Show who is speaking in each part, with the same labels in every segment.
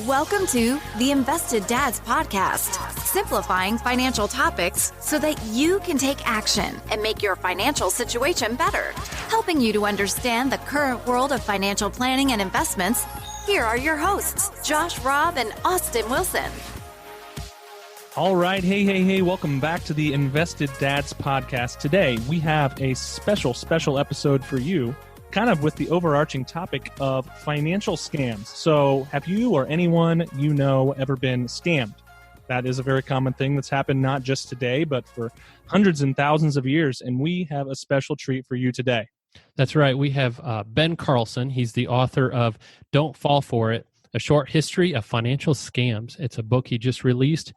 Speaker 1: Welcome to the Invested Dads Podcast, simplifying financial topics so that you can take action and make your financial situation better. Helping you to understand the current world of financial planning and investments, here are your hosts, Josh Robb and Austin Wilson.
Speaker 2: All right. Hey. Welcome back to the Invested Dads Podcast. Today, we have a special episode for you, kind of with the overarching topic of financial scams. So have you or anyone you know ever been scammed? That is a very common thing that's happened not just today, but for hundreds and thousands of years. And we have a special treat for you today.
Speaker 3: That's right. We have Ben Carlson. He's the author of Don't Fall For It, A Short History of Financial Scams. It's a book he just released.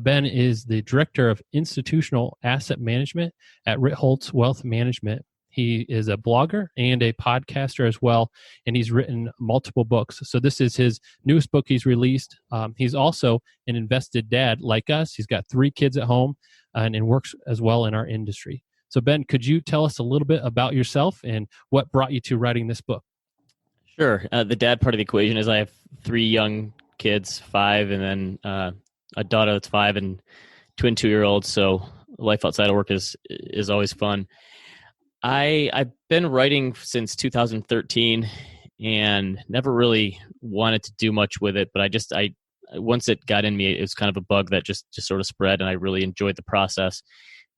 Speaker 3: Ben is the Director of Institutional Asset Management at Ritholtz Wealth Management. He is a blogger and a podcaster as well, and he's written multiple books. So this is his newest book he's released. He's also an invested dad like us. He's got 3 kids at home and works as well in our industry. So Ben, could you tell us a little bit about yourself and what brought you to writing this book?
Speaker 4: Sure. The dad part of the equation is I have 3 young kids, 5, and then a daughter that's 5 and 2 and 2-year-olds. So life outside of work is always fun. I've been writing since 2013 and never really wanted to do much with it, but I once it got in me, it was kind of a bug that just sort of spread, and I really enjoyed the process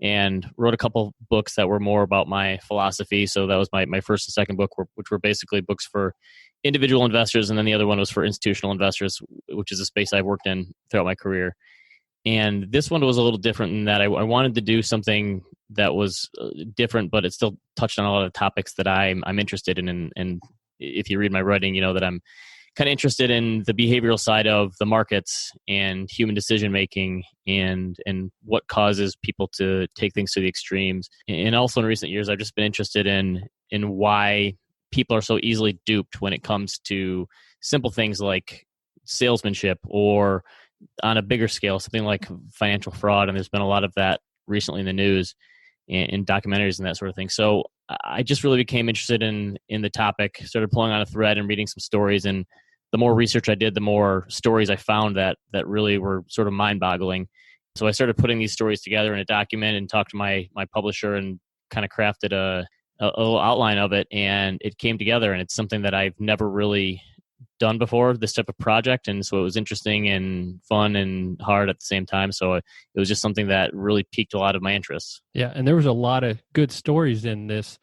Speaker 4: and wrote a couple books that were more about my philosophy. So that was my first and second book, which were basically books for individual investors, and then the other one was for institutional investors, which is a space I've worked in throughout my career. And this one was a little different in that I wanted to do something that was different, but it still touched on a lot of topics that I'm interested in. And if you read my writing, you know that I'm kind of interested in the behavioral side of the markets and human decision making and what causes people to take things to the extremes. And also in recent years, I've just been interested in why people are so easily duped when it comes to simple things like salesmanship, or on a bigger scale, something like financial fraud. And there's been a lot of that recently in the news, in documentaries and that sort of thing. So I just really became interested in the topic, started pulling on a thread and reading some stories. And the more research I did, the more stories I found that really were sort of mind-boggling. So I started putting these stories together in a document and talked to my publisher and kind of crafted a little outline of it. And it came together, and it's something that I've never really done before, this type of project. And so it was interesting and fun and hard at the same time. So it was just something that really piqued a lot of my interests.
Speaker 3: Yeah, and there was a lot of good stories in this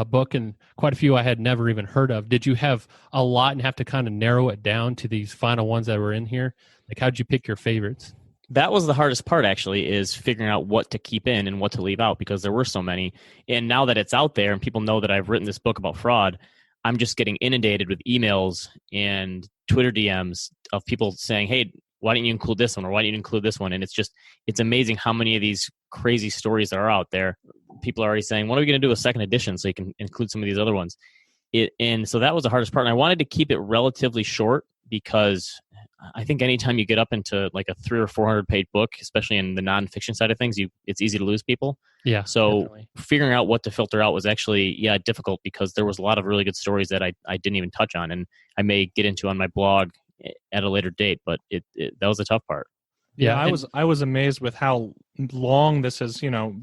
Speaker 3: book, and quite a few I had never even heard of. Did you have a lot and have to kind of narrow it down to these final ones that were in here? Like, how'd you pick your favorites?
Speaker 4: That was the hardest part, actually, is figuring out what to keep in and what to leave out, because there were so many. And now that it's out there and people know that I've written this book about fraud, I'm just getting inundated with emails and Twitter DMs of people saying, hey, why didn't you include this one? Or why didn't you include this one? And it's amazing how many of these crazy stories that are out there. People are already saying, when are we going to do a second edition so you can include some of these other ones? And so that was the hardest part. And I wanted to keep it relatively short, because I think anytime you get up into like a 300 or 400 page book, especially in the nonfiction side of things, it's easy to lose people.
Speaker 3: Yeah.
Speaker 4: So
Speaker 3: definitely.
Speaker 4: Figuring out what to filter out was actually, difficult, because there was a lot of really good stories that I didn't even touch on, and I may get into on my blog at a later date, but that was the tough part.
Speaker 2: Yeah, I was amazed with how long this has,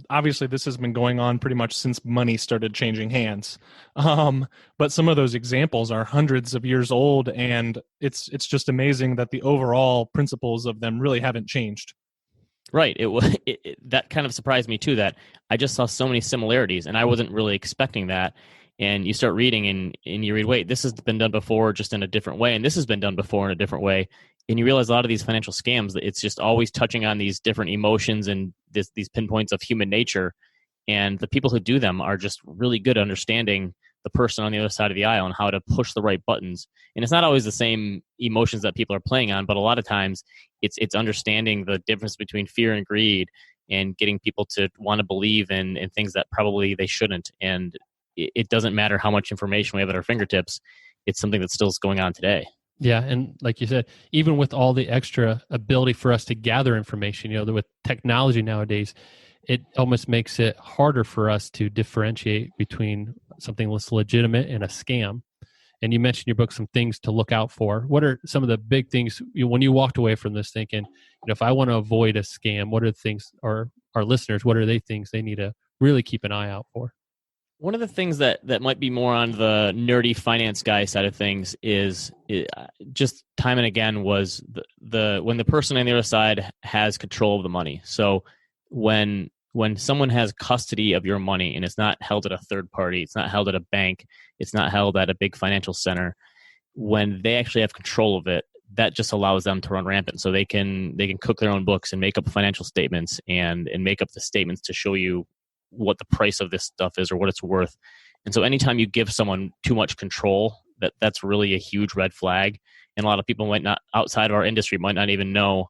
Speaker 2: obviously this has been going on pretty much since money started changing hands. But some of those examples are hundreds of years old, and it's just amazing that the overall principles of them really haven't changed.
Speaker 4: Right. That kind of surprised me too, that I just saw so many similarities, and I wasn't really expecting that. And you start reading and you read, wait, this has been done before just in a different way, and this has been done before in a different way. And you realize a lot of these financial scams, it's just always touching on these different emotions and these pinpoints of human nature. And the people who do them are just really good at understanding the person on the other side of the aisle and how to push the right buttons. And it's not always the same emotions that people are playing on, but a lot of times it's understanding the difference between fear and greed, and getting people to want to believe in things that probably they shouldn't. And it doesn't matter how much information we have at our fingertips. It's something that still is going on today.
Speaker 3: Yeah, and like you said, even with all the extra ability for us to gather information, with technology nowadays, it almost makes it harder for us to differentiate between something that's legitimate and a scam. And you mentioned in your book some things to look out for. What are some of the big things when you walked away from this thinking, if I want to avoid a scam, what are the things, or our listeners, what are they things they need to really keep an eye out for?
Speaker 4: One of the things that might be more on the nerdy finance guy side of things is just time and again was when the person on the other side has control of the money. So when someone has custody of your money and it's not held at a third party, it's not held at a bank, it's not held at a big financial center, when they actually have control of it, that just allows them to run rampant. So they can cook their own books and make up financial statements and make up the statements to show you what the price of this stuff is or what it's worth. And so anytime you give someone too much control, that's really a huge red flag. And a lot of people might not, outside of our industry, might not even know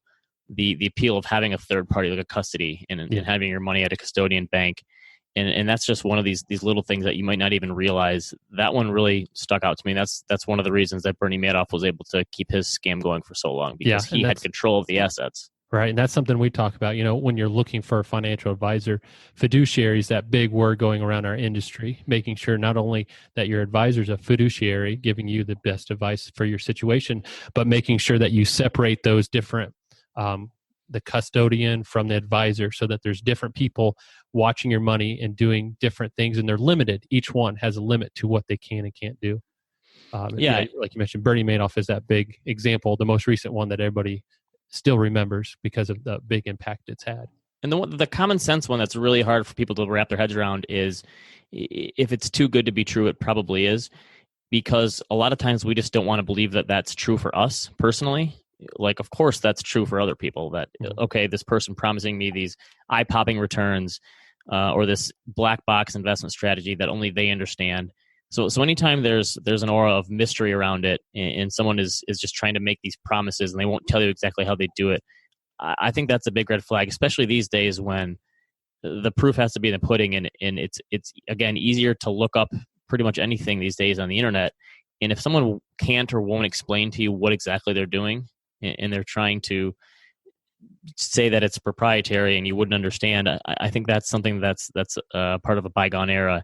Speaker 4: the appeal of having a third party like a custody and having your money at a custodian bank. And that's just one of these little things that you might not even realize. That one really stuck out to me. That's one of the reasons that Bernie Madoff was able to keep his scam going for so long, because he had control of the assets.
Speaker 3: Right. And that's something we talk about, when you're looking for a financial advisor. Fiduciary is that big word going around our industry, making sure not only that your advisor is a fiduciary, giving you the best advice for your situation, but making sure that you separate those different, the custodian from the advisor, so that there's different people watching your money and doing different things, and they're limited. Each one has a limit to what they can and can't do. Like you mentioned, Bernie Madoff is that big example, the most recent one that everybody still remembers because of the big impact it's had.
Speaker 4: And the common sense one that's really hard for people to wrap their heads around is, if it's too good to be true, it probably is, because a lot of times we just don't want to believe that that's true for us personally. Like, of course, that's true for other people, that, okay, this person promising me these eye-popping returns or this black box investment strategy that only they understand. So anytime there's an aura of mystery around it, and someone is just trying to make these promises and they won't tell you exactly how they do it, I think that's a big red flag, especially these days when the proof has to be in the pudding, and it's again easier to look up pretty much anything these days on the internet. And if someone can't or won't explain to you what exactly they're doing, and they're trying to say that it's proprietary and you wouldn't understand, I think that's something that's part of a bygone era.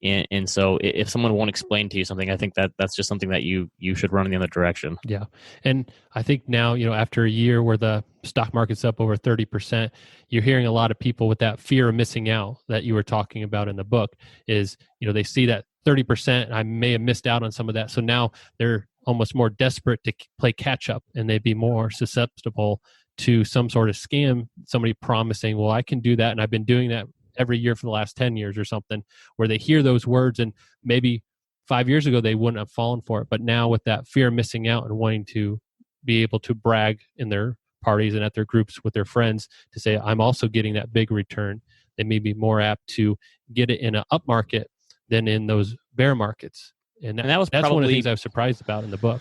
Speaker 4: And so if someone won't explain to you something, I think that's just something that you should run in the other direction.
Speaker 3: Yeah. And I think now, after a year where the stock market's up over 30%, you're hearing a lot of people with that fear of missing out that you were talking about in the book is, they see that 30%, I may have missed out on some of that. So now they're almost more desperate to play catch up, and they'd be more susceptible to some sort of scam, somebody promising, well, I can do that. And I've been doing that every year for the last 10 years or something, where they hear those words, and maybe 5 years ago they wouldn't have fallen for it. But now with that fear of missing out and wanting to be able to brag in their parties and at their groups with their friends to say, I'm also getting that big return, they may be more apt to get it in an up market than in those bear markets. And that's one of the things I was surprised about in the book.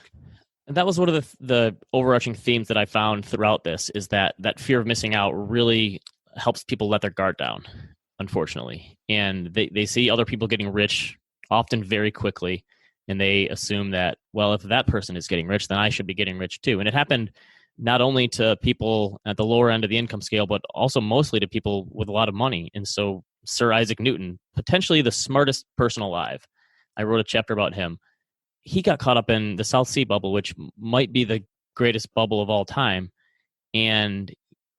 Speaker 4: And that was one of the overarching themes that I found throughout this, is that fear of missing out really helps people let their guard down, unfortunately. And they see other people getting rich, often very quickly, and they assume that, well, if that person is getting rich, then I should be getting rich too. And it happened not only to people at the lower end of the income scale, but also mostly to people with a lot of money. And so Sir Isaac Newton, potentially the smartest person alive, I wrote a chapter about him. He got caught up in the South Sea bubble, which might be the greatest bubble of all time. And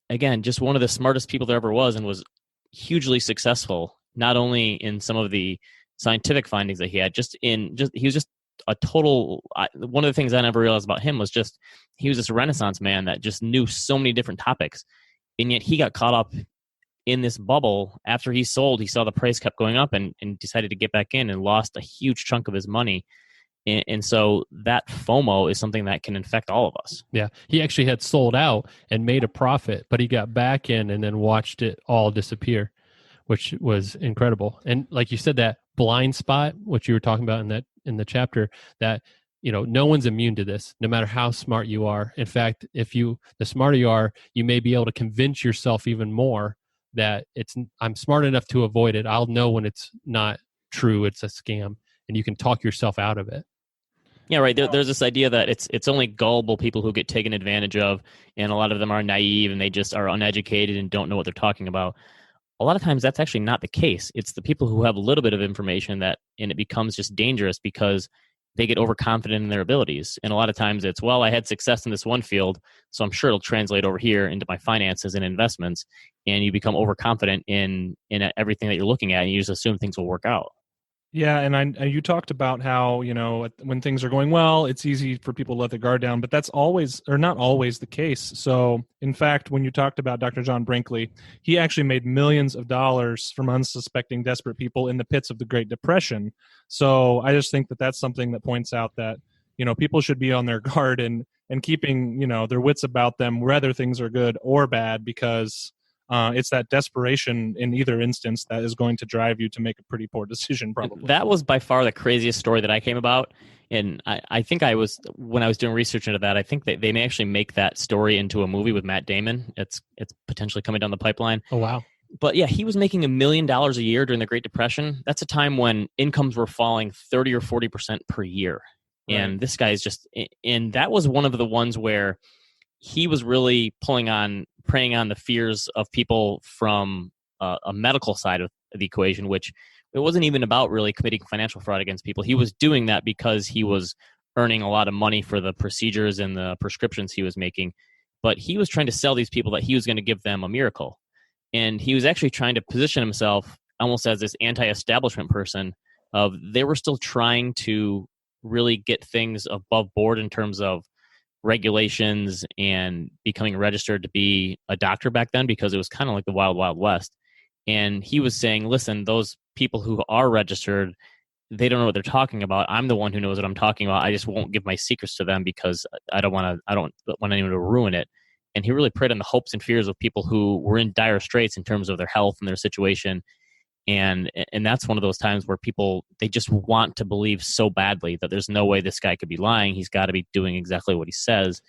Speaker 4: again, just one of the smartest people there ever was, and was hugely successful, not only in some of the scientific findings that he had, he was just a total, one of the things I never realized about him was just, he was this Renaissance man that just knew so many different topics. And yet he got caught up in this bubble. After he sold, he saw the price kept going up and decided to get back in, and lost a huge chunk of his money. And so that FOMO is something that can infect all of us.
Speaker 3: Yeah. He actually had sold out and made a profit, but he got back in and then watched it all disappear, which was incredible. And like you said, that blind spot, which you were talking about in the chapter, that, no one's immune to this, no matter how smart you are. In fact, the smarter you are, you may be able to convince yourself even more that I'm smart enough to avoid it. I'll know when it's not true, it's a scam, and you can talk yourself out of it.
Speaker 4: Yeah, right. There's this idea that it's only gullible people who get taken advantage of, and a lot of them are naive and they just are uneducated and don't know what they're talking about. A lot of times that's actually not the case. It's the people who have a little bit of information and it becomes just dangerous, because they get overconfident in their abilities. And a lot of times it's, well, I had success in this one field, so I'm sure it'll translate over here into my finances and investments. And you become overconfident in everything that you're looking at, and you just assume things will work out.
Speaker 2: Yeah, and you talked about how, when things are going well, it's easy for people to let their guard down, but that's always, or not always, the case. So, in fact, when you talked about Dr. John Brinkley, he actually made millions of dollars from unsuspecting, desperate people in the pits of the Great Depression. So, I just think that that's something that points out that, people should be on their guard and keeping, their wits about them, whether things are good or bad, because it's that desperation in either instance that is going to drive you to make a pretty poor decision, probably.
Speaker 4: That was by far the craziest story that I came about. And I think when I was doing research into that, I think that they may actually make that story into a movie with Matt Damon. It's potentially coming down the pipeline.
Speaker 3: Oh, wow.
Speaker 4: But yeah, he was making $1 million a year during the Great Depression. That's a time when incomes were falling 30 or 40% per year. Right. And this guy is and that was one of the ones where he was really preying on the fears of people from a medical side of the equation, which it wasn't even about really committing financial fraud against people. He was doing that because he was earning a lot of money for the procedures and the prescriptions he was making. But he was trying to sell these people that he was going to give them a miracle. And he was actually trying to position himself almost as this anti-establishment person of they were still trying to really get things above board in terms of regulations and becoming registered to be a doctor back then, because it was kind of like the wild, wild west. And he was saying, listen, those people who are registered, they don't know what they're talking about. I'm the one who knows what I'm talking about. I just won't give my secrets to them because I don't want anyone to ruin it. And he really preyed on the hopes and fears of people who were in dire straits in terms of their health and their situation. And that's one of those times where people, they just want to believe so badly that there's no way this guy could be lying. He's got to be doing exactly what he says,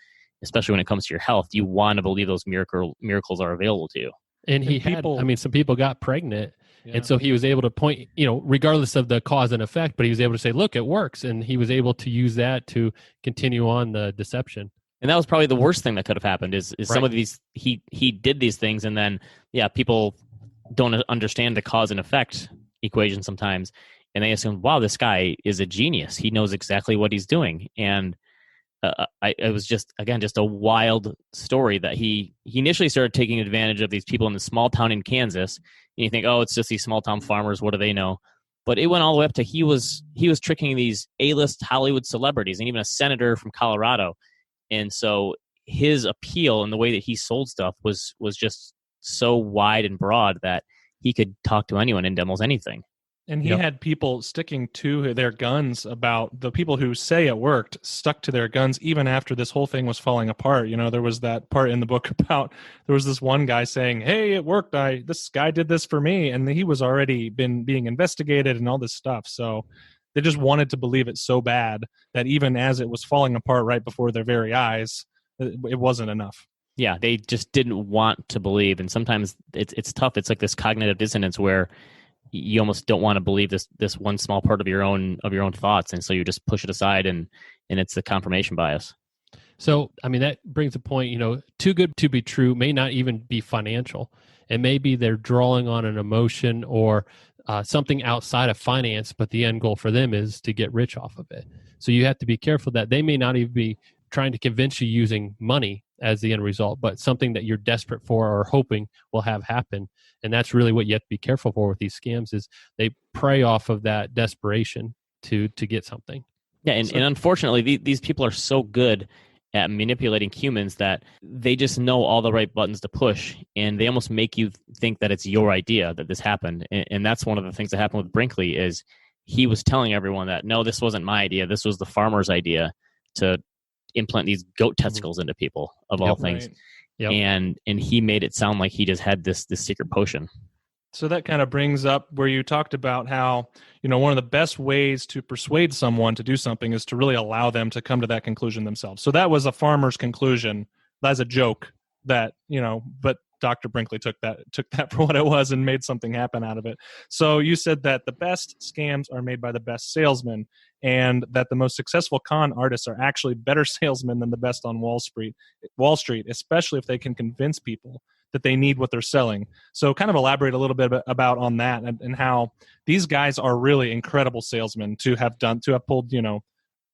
Speaker 4: especially when it comes to your health. You want to believe those miracles are available to you.
Speaker 3: And some people got pregnant. Yeah. And so he was able to point, regardless of the cause and effect, but he was able to say, look, it works. And he was able to use that to continue on the deception.
Speaker 4: And that was probably the worst thing that could have happened is
Speaker 3: right.
Speaker 4: Some of these, he did these things, and then, people don't understand the cause and effect equation sometimes, and they assume, wow, this guy is a genius. He knows exactly what he's doing. And it was just a wild story that he initially started taking advantage of these people in the small town in Kansas. And you think, oh, it's just these small town farmers. What do they know? But it went all the way up to he was tricking these A-list Hollywood celebrities and even a senator from Colorado. And so his appeal and the way that he sold stuff was just so wide and broad that he could talk to anyone and demos anything.
Speaker 2: And he had people sticking to their guns about the people who say it worked, stuck to their guns even after this whole thing was falling apart. There was that part in the book about there was this one guy saying, hey, it worked. This guy did this for me. And he was already being investigated and all this stuff. So they just wanted to believe it so bad that even as it was falling apart right before their very eyes, it wasn't enough.
Speaker 4: Yeah, they just didn't want to believe. And sometimes it's tough. It's like this cognitive dissonance where you almost don't want to believe this one small part of your own thoughts, and so you just push it aside, and it's the confirmation bias.
Speaker 3: So, that brings a point. Too good to be true may not even be financial. It may be they're drawing on an emotion or something outside of finance, but the end goal for them is to get rich off of it. So you have to be careful that they may not even be trying to convince you using money as the end result, but something that you're desperate for or hoping will have happen. And that's really what you have to be careful for with these scams is they prey off of that desperation to get something.
Speaker 4: Yeah, and unfortunately, these people are so good at manipulating humans that they just know all the right buttons to push, and they almost make you think that it's your idea that this happened. And that's one of the things that happened with Brinkley is he was telling everyone that, no, this wasn't my idea. This was the farmer's idea to implant these goat testicles into people of all things. Right. Yep. And he made it sound like he just had this secret potion.
Speaker 2: So that kind of brings up where you talked about how, one of the best ways to persuade someone to do something is to really allow them to come to that conclusion themselves. So that was a farmer's conclusion. That's a joke that, but Dr. Brinkley took that for what it was and made something happen out of it. So you said that the best scams are made by the best salesmen, and that the most successful con artists are actually better salesmen than the best on Wall Street, especially if they can convince people that they need what they're selling. So kind of elaborate a little bit about on that and how these guys are really incredible salesmen to have pulled,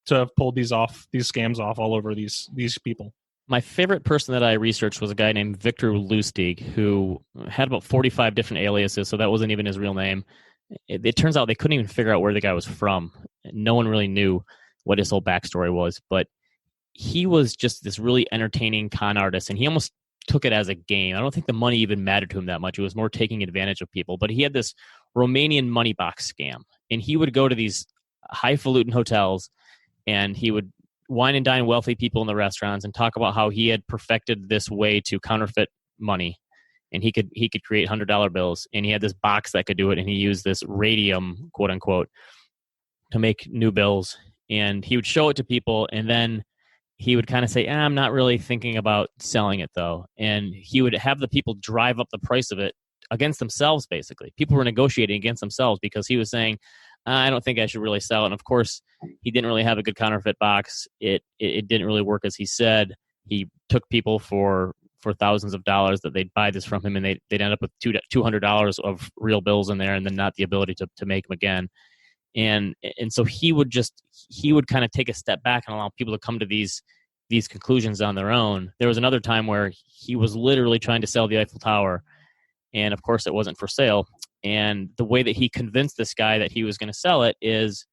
Speaker 2: to have pulled these scams off all over these people?
Speaker 4: My favorite person that I researched was a guy named Victor Lustig, who had about 45 different aliases, so that wasn't even his real name. It turns out they couldn't even figure out where the guy was from. No one really knew what his whole backstory was, but he was just this really entertaining con artist, and he almost took it as a game. I don't think the money even mattered to him that much. It was more taking advantage of people. But he had this Romanian money box scam, and he would go to these highfalutin hotels, and he would wine and dine wealthy people in the restaurants and talk about how he had perfected this way to counterfeit money, and he could create $100 bills, and he had this box that could do it, and he used this radium, quote unquote, to make new bills. And he would show it to people, and then he would kind of say, I'm not really thinking about selling it, though. And he would have the people drive up the price of it against themselves, basically. People were negotiating against themselves because he was saying, I don't think I should really sell it. And, of course, he didn't really have a good counterfeit box. It didn't really work as he said. He took people for thousands of dollars that they'd buy this from him, and they'd end up with $200 of real bills in there and then not the ability to make them again. And so he would kind of take a step back and allow people to come to these conclusions on their own. There was another time where he was literally trying to sell the Eiffel Tower, and of course it wasn't for sale. And the way that he convinced this guy that he was going to sell it is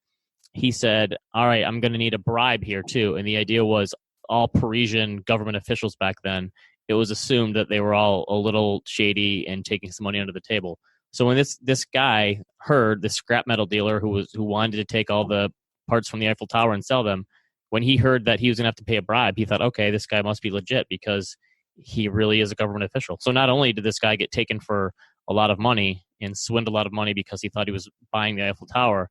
Speaker 4: he said, all right, I'm going to need a bribe here too. And the idea was all Parisian government officials back then, it was assumed that they were all a little shady and taking some money under the table. So when this guy heard, this scrap metal dealer who wanted to take all the parts from the Eiffel Tower and sell them, when he heard that he was going to have to pay a bribe, he thought, okay, this guy must be legit because he really is a government official. So not only did this guy get taken for a lot of money and swindle a lot of money because he thought he was buying the Eiffel Tower,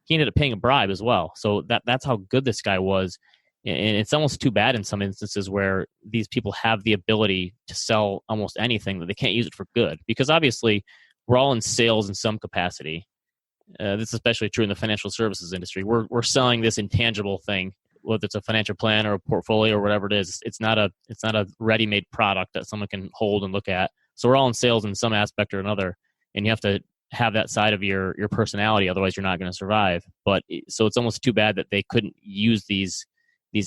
Speaker 4: he ended up paying a bribe as well. So that's how good this guy was. And it's almost too bad in some instances where these people have the ability to sell almost anything that they can't use it for good. Because obviously, we're all in sales in some capacity. This is especially true in the financial services industry. We're selling this intangible thing, whether it's a financial plan or a portfolio or whatever it is. It's not a ready-made product that someone can hold and look at. So we're all in sales in some aspect or another, and you have to have that side of your personality. Otherwise, you're not going to survive. So it's almost too bad that they couldn't use these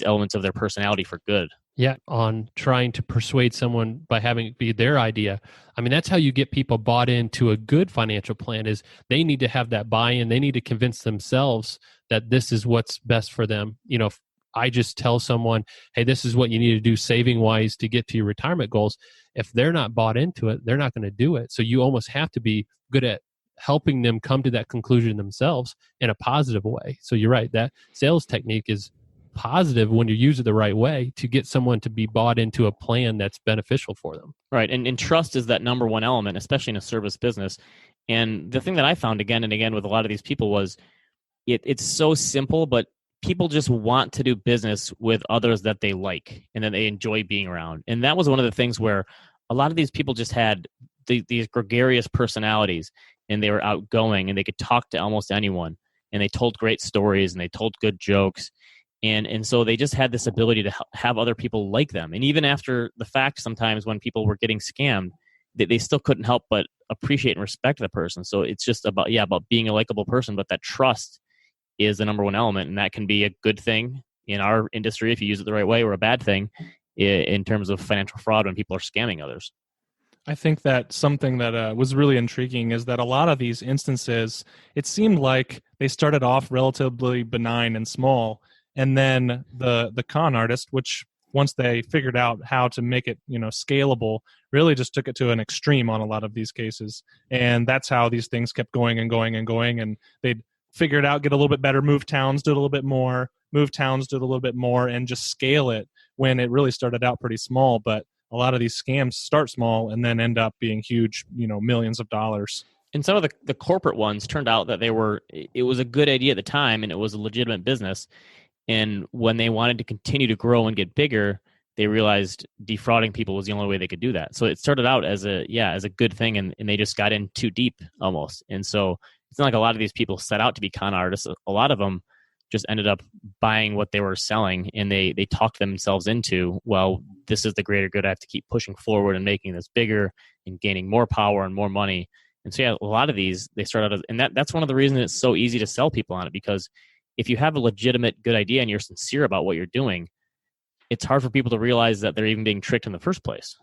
Speaker 4: elements of their personality for good.
Speaker 3: Yeah, on trying to persuade someone by having it be their idea. I mean, that's how you get people bought into a good financial plan, is they need to have that buy-in. They need to convince themselves that this is what's best for them. You know, if I just tell someone, hey, this is what you need to do saving-wise to get to your retirement goals, if they're not bought into it, they're not going to do it. So you almost have to be good at helping them come to that conclusion themselves in a positive way. So you're right, that sales technique is positive when you use it the right way to get someone to be bought into a plan that's beneficial for them.
Speaker 4: Right. And trust is that number one element, especially in a service business. And the thing that I found again and again with a lot of these people was it's so simple, but people just want to do business with others that they like and that they enjoy being around. And that was one of the things where a lot of these people just had these gregarious personalities, and they were outgoing, and they could talk to almost anyone, and they told great stories, and they told good jokes. And so they just had this ability to have other people like them. And even after the fact, sometimes when people were getting scammed, they still couldn't help but appreciate and respect the person. So it's just about being a likable person. But that trust is the number one element. And that can be a good thing in our industry if you use it the right way, or a bad thing in terms of financial fraud when people are scamming others.
Speaker 2: I think that something that was really intriguing is that a lot of these instances, it seemed like they started off relatively benign and small. And then the con artist, which once they figured out how to make it, scalable, really just took it to an extreme on a lot of these cases. And that's how these things kept going and going and going. And they'd figure it out, get a little bit better, move towns, do a little bit more, move towns, do a little bit more, and just scale it when it really started out pretty small. But a lot of these scams start small and then end up being huge, millions of dollars.
Speaker 4: And some of the corporate ones turned out that it was a good idea at the time, and it was a legitimate business. And when they wanted to continue to grow and get bigger, they realized defrauding people was the only way they could do that. So it started out as a good thing, and they just got in too deep almost. And so it's not like a lot of these people set out to be con artists. A lot of them just ended up buying what they were selling, and they talked themselves into, well, this is the greater good. I have to keep pushing forward and making this bigger and gaining more power and more money. And so a lot of these, they start out as, and that's one of the reasons it's so easy to sell people on it, because if you have a legitimate good idea and you're sincere about what you're doing, it's hard for people to realize that they're even being tricked in the first place.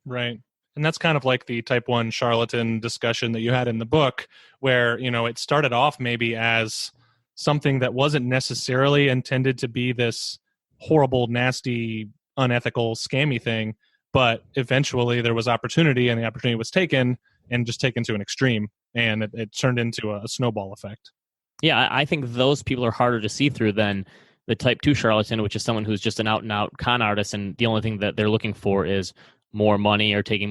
Speaker 2: Right. And that's kind of like the type 1 charlatan discussion that you had in the book, where, it started off maybe as something that wasn't necessarily intended to be this horrible, nasty, unethical, scammy thing, but eventually there was opportunity, and the opportunity was taken and just taken to an extreme, and it turned into a snowball effect.
Speaker 4: Yeah, I think those people are harder to see through than the type 2 charlatan, which is someone who's just an out-and-out con artist, and the only thing that they're looking for is more money or taking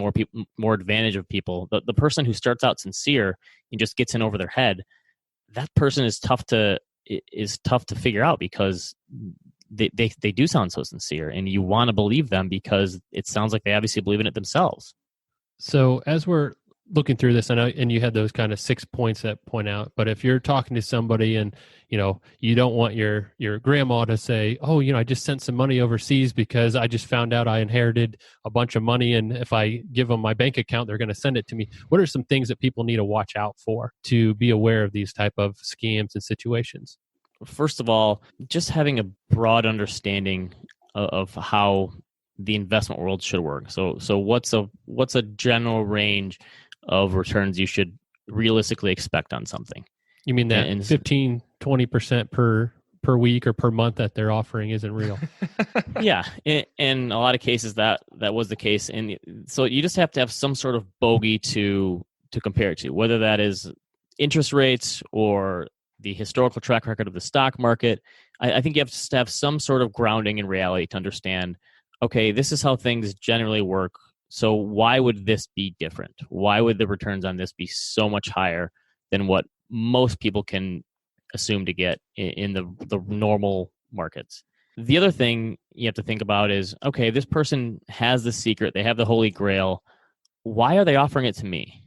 Speaker 4: more advantage of people. The person who starts out sincere and just gets in over their head, that person is tough to figure out, because they do sound so sincere, and you want to believe them because it sounds like they obviously believe in it themselves.
Speaker 3: So as we're looking through this, I know, and you had those kind of 6 points that point out, but if you're talking to somebody and, you don't want your grandma to say, oh, I just sent some money overseas because I just found out I inherited a bunch of money, and if I give them my bank account, they're going to send it to me. What are some things that people need to watch out for to be aware of these type of scams and situations?
Speaker 4: First of all, just having a broad understanding of how the investment world should work. So what's a general range of returns you should realistically expect on something?
Speaker 3: You mean that 15-20% per week or per month that they're offering isn't real?
Speaker 4: Yeah, in a lot of cases that was the case, and so you just have to have some sort of bogey to compare it to, whether that is interest rates or the historical track record of the stock market. I think you have to have some sort of grounding in reality to understand, okay, this is how things generally work. So why would this be different? Why would the returns on this be so much higher than what most people can assume to get in the normal markets? The other thing you have to think about is, okay, this person has the secret, they have the holy grail. Why are they offering it to me?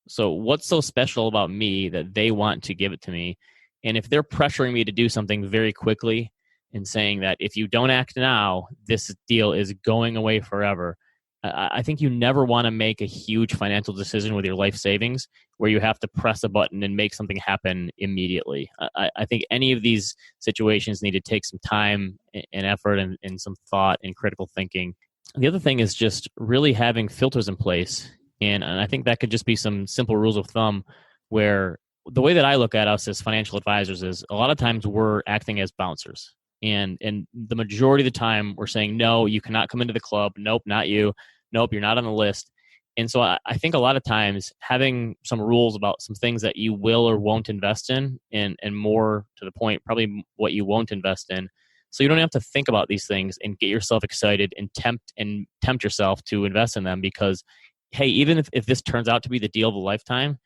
Speaker 4: So what's so special about me that they want to give it to me? And if they're pressuring me to do something very quickly and saying that if you don't act now, this deal is going away forever, I think you never want to make a huge financial decision with your life savings where you have to press a button and make something happen immediately. I think any of these situations need to take some time and effort and some thought and critical thinking. The other thing is just really having filters in place. And I think that could just be some simple rules of thumb, where the way that I look at us as financial advisors is a lot of times we're acting as bouncers. And the majority of the time we're saying, no, you cannot come into the club. Nope, not you. Nope, you're not on the list. And so I think a lot of times having some rules about some things that you will or won't invest in, and more to the point, probably what you won't invest in. So you don't have to think about these things and get yourself excited and tempt yourself to invest in them, because, hey, even if this turns out to be the deal of a lifetime,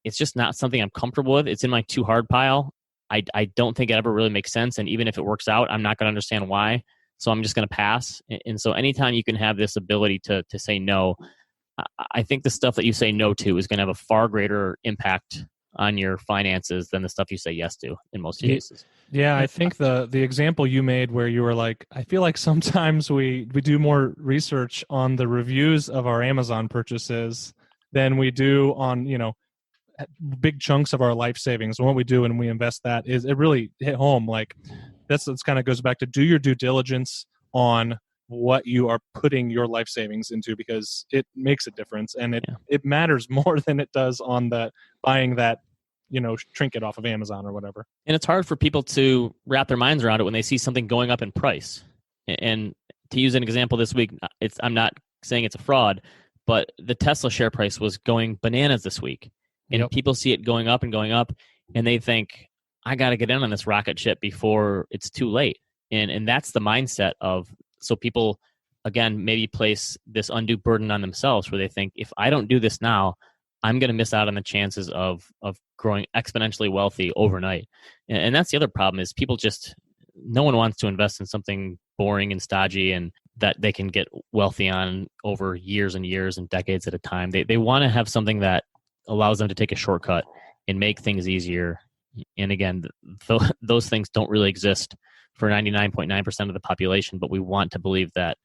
Speaker 4: it's just not something I'm comfortable with. It's in my too hard pile. I don't think it ever really makes sense. And even if it works out, I'm not going to understand why. So I'm just going to pass. And so anytime you can have this ability to say no, I think the stuff that you say no to is going to have a far greater impact on your finances than the stuff you say yes to in most cases.
Speaker 2: Yeah, I think the example you made where you were like, I feel like sometimes we do more research on the reviews of our Amazon purchases than we do on, big chunks of our life savings. And what we do when we invest that is it really hit home. Like that's kind of goes back to do your due diligence on what you are putting your life savings into, because it makes a difference, and it matters more than it does on the buying that trinket off of Amazon or whatever.
Speaker 4: And it's hard for people to wrap their minds around it when they see something going up in price. And to use an example this week, I'm not saying it's a fraud, but the Tesla share price was going bananas this week. And people see it going up, and they think, I got to get in on this rocket ship before it's too late. And that's the mindset of, so people, again, maybe place this undue burden on themselves where they think, if I don't do this now, I'm going to miss out on the chances of growing exponentially wealthy overnight. And that's the other problem, is people no one wants to invest in something boring and stodgy and that they can get wealthy on over years and years and decades at a time. They want to have something that allows them to take a shortcut and make things easier. And again, those things don't really exist for 99.9% of the population, but we want to believe that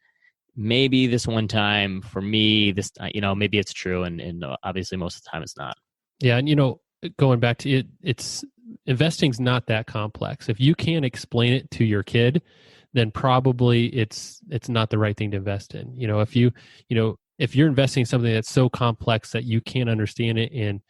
Speaker 4: maybe this one time for me, this, maybe it's true. And obviously most of the time it's not.
Speaker 3: Yeah. And, going back to it, it's investing's not that complex. If you can't explain it to your kid, then probably it's not the right thing to invest in. If you're investing in something that's so complex that you can't understand it and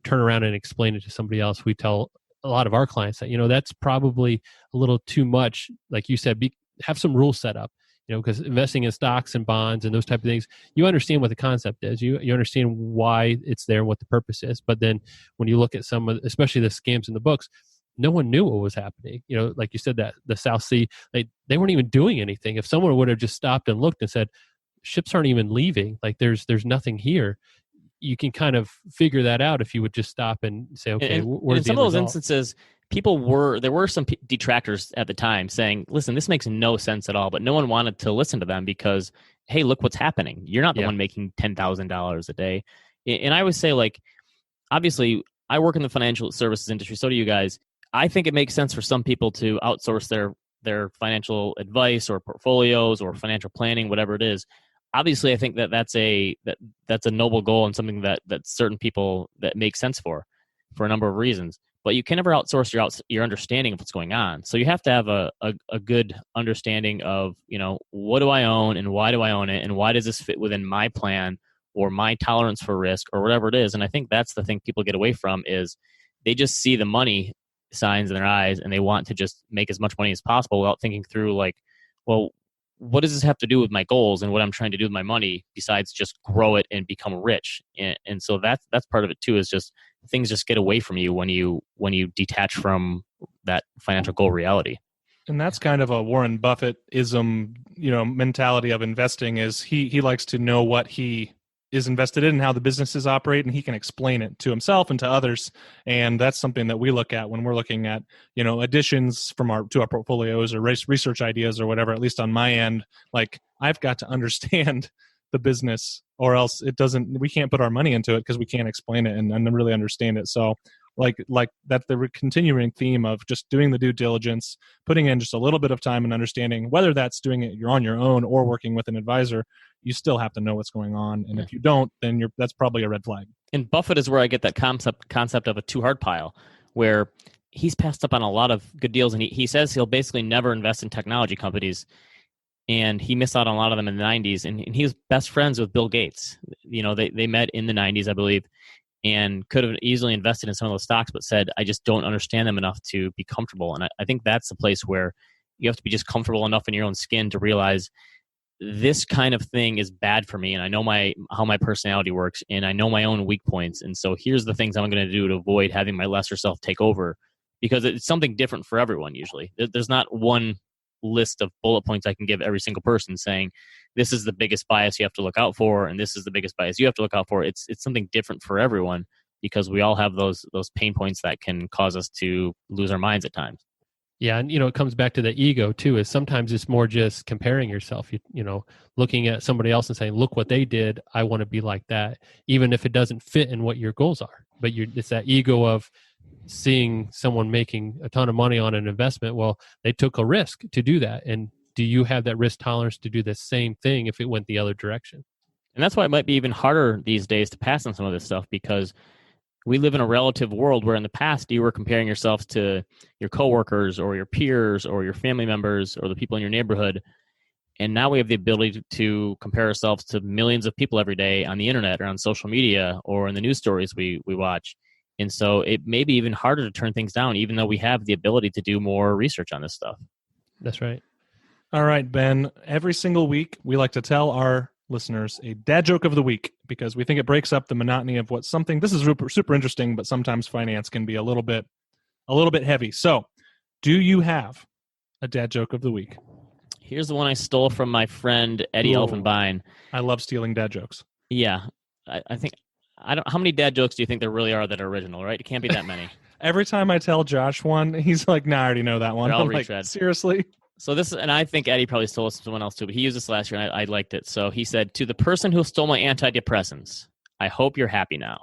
Speaker 3: turn around and explain it to somebody else, we tell a lot of our clients that, that's probably a little too much. Like you said, have some rules set up, because investing in stocks and bonds and those type of things, you understand what the concept is. You understand why it's there and what the purpose is. But then when you look at some of, especially the scams in the books, no one knew what was happening. Like you said, that the South Sea, they weren't even doing anything. If someone would have just stopped and looked and said, ships aren't even leaving, like there's nothing here, you can kind of figure that out if you would just stop and say, okay, where's the
Speaker 4: in some of those
Speaker 3: result?
Speaker 4: instances, there were some detractors at the time saying, listen, this makes no sense at all, but no one wanted to listen to them because, hey, look what's happening. You're not the one making $10,000 a day. And I always say, like, obviously I work in the financial services industry, so do you guys. I think it makes sense for some people to outsource their financial advice or portfolios or financial planning, whatever it is. Obviously, I think that's a noble goal and something that certain people that makes sense for a number of reasons. But you can never outsource your understanding of what's going on. So you have to have a good understanding of, what do I own and why do I own it and why does this fit within my plan or my tolerance for risk or whatever it is. And I think that's the thing people get away from is they just see the money signs in their eyes and they want to just make as much money as possible without thinking through, like, well, what does this have to do with my goals and what I'm trying to do with my money besides just grow it and become rich? And so that's part of it too, is just things just get away from you when you detach from that financial goal reality.
Speaker 2: And that's kind of a Warren Buffett-ism, mentality of investing is he likes to know what he is invested in and how the businesses operate, and he can explain it to himself and to others. And that's something that we look at when we're looking at, additions to our portfolios or research ideas or whatever. At least on my end, like, I've got to understand the business, or else we can't put our money into it because we can't explain it and really understand it. So like that, the continuing theme of just doing the due diligence, putting in just a little bit of time and understanding, whether that's doing it you're on your own or working with an advisor, you still have to know what's going on. And if you don't, then that's probably a red flag. And
Speaker 4: Buffett is where I get that concept of a too hard pile, where he's passed up on a lot of good deals. And he says he'll basically never invest in technology companies. And he missed out on a lot of them in the 90s. And he was best friends with Bill Gates. They met in the 90s, I believe, and could have easily invested in some of those stocks, but said, I just don't understand them enough to be comfortable. And I think that's the place where you have to be just comfortable enough in your own skin to realize this kind of thing is bad for me. And I know how my personality works, and I know my own weak points. And so here's the things I'm going to do to avoid having my lesser self take over, because it's something different for everyone. Usually there's not one list of bullet points I can give every single person saying, this is the biggest bias you have to look out for, and this is the biggest bias you have to look out for. It's something different for everyone, because we all have those pain points that can cause us to lose our minds at times.
Speaker 3: Yeah, and it comes back to the ego too. Is sometimes it's more just comparing yourself. Looking at somebody else and saying, "Look what they did. I want to be like that," even if it doesn't fit in what your goals are. But it's that ego of seeing someone making a ton of money on an investment. Well, they took a risk to do that, and do you have that risk tolerance to do the same thing if it went the other direction?
Speaker 4: And that's why it might be even harder these days to pass on some of this stuff, because we live in a relative world where in the past you were comparing yourself to your coworkers or your peers or your family members or the people in your neighborhood. And now we have the ability to compare ourselves to millions of people every day on the internet or on social media or in the news stories we watch. And so it may be even harder to turn things down, even though we have the ability to do more research on this stuff.
Speaker 3: That's right.
Speaker 2: All right, Ben, every single week we like to tell our listeners a dad joke of the week, because we think it breaks up the monotony of what something, this is super interesting, but sometimes finance can be a little bit heavy. So do you have a dad joke of the week?
Speaker 4: Here's the one I stole from my friend Eddie Elfenbein.
Speaker 2: I love stealing dad jokes.
Speaker 4: Yeah. I think, how many dad jokes do you think there really are that are original, right? It can't be that many.
Speaker 2: Every time I tell Josh one, he's like, nah, I already know that one.
Speaker 4: They're all
Speaker 2: I'm like,
Speaker 4: retread.
Speaker 2: Seriously?
Speaker 4: So this, and I think Eddie probably stole this from someone else too, but he used this last year and I liked it. So he said, to the person who stole my antidepressants, I hope you're happy now.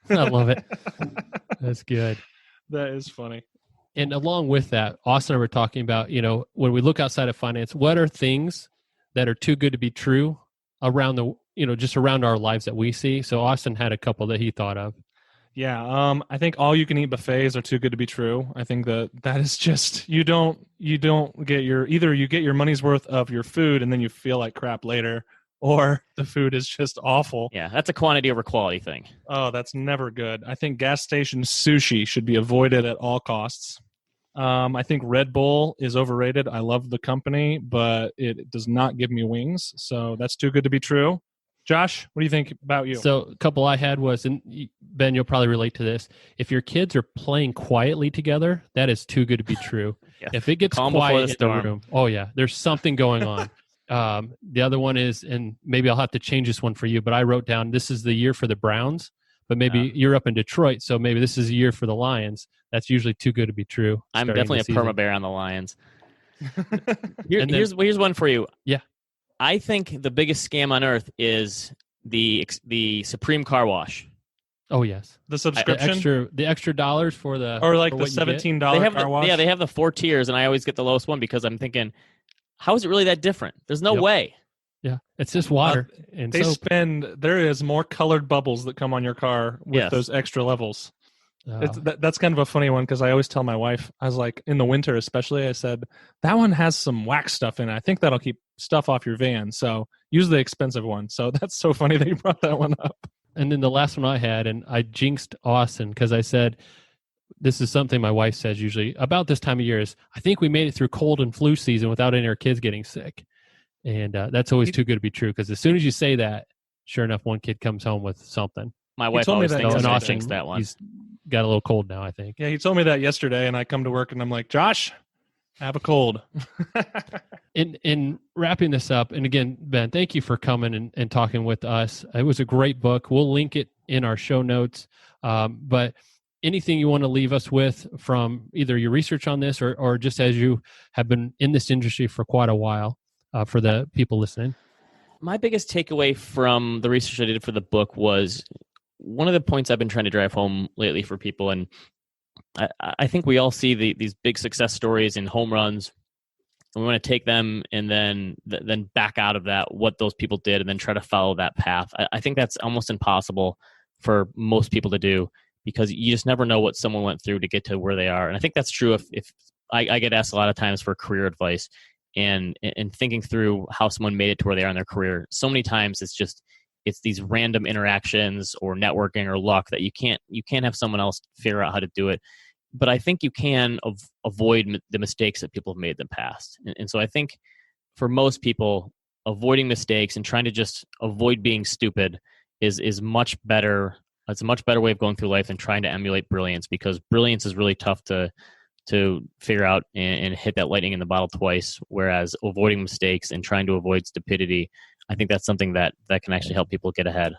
Speaker 3: I love it. That's good.
Speaker 2: That is funny.
Speaker 3: And along with that, Austin and I were talking about, when we look outside of finance, what are things that are too good to be true around just around our lives that we see? So Austin had a couple that he thought of.
Speaker 2: Yeah, I think all you can eat buffets are too good to be true. I think that is just you don't get either you get your money's worth of your food and then you feel like crap later, or the food is just awful.
Speaker 4: Yeah, that's a quantity over quality thing.
Speaker 2: Oh, that's never good. I think gas station sushi should be avoided at all costs. I think Red Bull is overrated. I love the company, but it does not give me wings, so that's too good to be true. Josh, what do you think about you?
Speaker 3: So a couple I had was, and Ben, you'll probably relate to this. If your kids are playing quietly together, that is too good to be true.
Speaker 4: Yeah.
Speaker 3: If it gets
Speaker 4: Calm before
Speaker 3: quiet
Speaker 4: the
Speaker 3: in
Speaker 4: storm.
Speaker 3: the room, oh yeah, there's something going on. The other one is, and maybe I'll have to change this one for you, but I wrote down, this is the year for the Browns, but maybe you're up in Detroit, so maybe this is a year for the Lions. That's usually too good to be true.
Speaker 4: I'm definitely a perma bear on the Lions. Here's one for you.
Speaker 3: Yeah.
Speaker 4: I think the biggest scam on earth is the Supreme Car Wash.
Speaker 3: Oh yes,
Speaker 2: the subscription,
Speaker 3: the extra dollars for the
Speaker 2: or like
Speaker 3: for
Speaker 2: the $17 car wash.
Speaker 4: Yeah, they have the 4 tiers, and I always get the lowest one because I'm thinking, how is it really that different? There's no way.
Speaker 3: Yeah, it's just water and
Speaker 2: they
Speaker 3: soap.
Speaker 2: There is more colored bubbles that come on your car with those extra levels. That's kind of a funny one because I always tell my wife, I was like, in the winter especially, I said, that one has some wax stuff in it. I think that'll keep stuff off your van. So use the expensive one. So that's so funny that you brought that one up.
Speaker 3: And then the last one I had, and I jinxed Austin because I said, this is something my wife says usually about this time of year is, I think we made it through cold and flu season without any of our kids getting sick. And that's always too good to be true because as soon as you say that, sure enough, one kid comes home with something.
Speaker 4: My wife always thinks that one.
Speaker 3: He's got a little cold now, I think.
Speaker 2: Yeah, he told me that yesterday, and I come to work and I'm like, Josh, I have a cold.
Speaker 3: In wrapping this up, and again, Ben, thank you for coming and talking with us. It was a great book. We'll link it in our show notes. But anything you want to leave us with from either your research on this or just as you have been in this industry for quite a while for the people listening?
Speaker 4: My biggest takeaway from the research I did for the book was one of the points I've been trying to drive home lately for people, and I think we all see these big success stories and home runs, and we want to take them and then back out of that, what those people did, and then try to follow that path. I think that's almost impossible for most people to do because you just never know what someone went through to get to where they are. And I think that's true if I get asked a lot of times for career advice and thinking through how someone made it to where they are in their career. So many times it's these random interactions or networking or luck that you can't have someone else figure out how to do it. But I think you can avoid the mistakes that people have made in the past. And so I think for most people, avoiding mistakes and trying to just avoid being stupid is much better. It's a much better way of going through life than trying to emulate brilliance, because brilliance is really tough to figure out and hit that lightning in the bottle twice. Whereas avoiding mistakes and trying to avoid stupidity, I think that's something that can actually help people get ahead.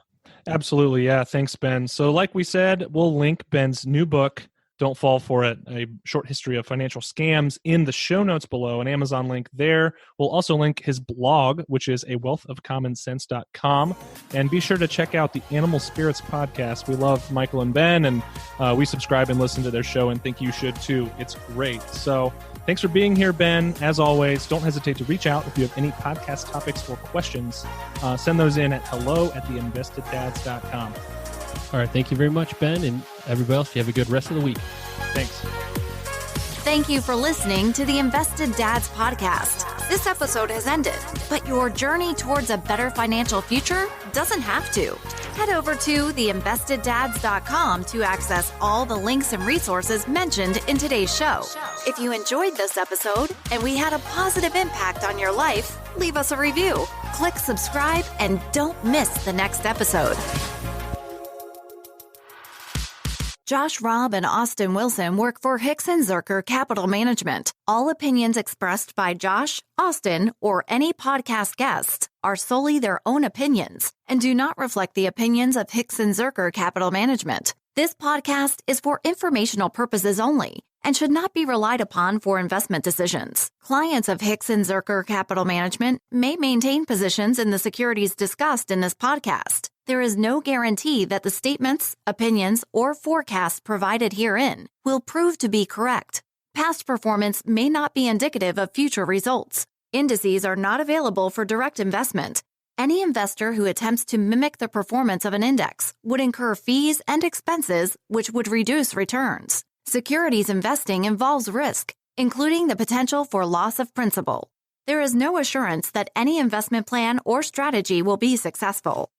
Speaker 2: Absolutely. Yeah. Thanks, Ben. So like we said, we'll link Ben's new book, Don't Fall For It, A Short History of Financial Scams, in the show notes below, an Amazon link there. We'll also link his blog, which is awealthofcommonsense.com. And be sure to check out the Animal Spirits podcast. We love Michael and Ben, and we subscribe and listen to their show and think you should too. It's great. So thanks for being here, Ben. As always, don't hesitate to reach out if you have any podcast topics or questions. Send those in at hello@theinvesteddads.com.
Speaker 3: All right. Thank you very much, Ben. And everybody else, you have a good rest of the week.
Speaker 2: Thanks.
Speaker 1: Thank you for listening to the Invested Dads podcast. This episode has ended, but your journey towards a better financial future doesn't have to. Head over to theinvesteddads.com to access all the links and resources mentioned in today's show. If you enjoyed this episode and we had a positive impact on your life, leave us a review, click subscribe, and don't miss the next episode. Josh Robb and Austin Wilson work for Hicks & Zerker Capital Management. All opinions expressed by Josh, Austin, or any podcast guests are solely their own opinions and do not reflect the opinions of Hicks & Zerker Capital Management. This podcast is for informational purposes only and should not be relied upon for investment decisions. Clients of Hicks & Zerker Capital Management may maintain positions in the securities discussed in this podcast. There is no guarantee that the statements, opinions, or forecasts provided herein will prove to be correct. Past performance may not be indicative of future results. Indices are not available for direct investment. Any investor who attempts to mimic the performance of an index would incur fees and expenses which would reduce returns. Securities investing involves risk, including the potential for loss of principal. There is no assurance that any investment plan or strategy will be successful.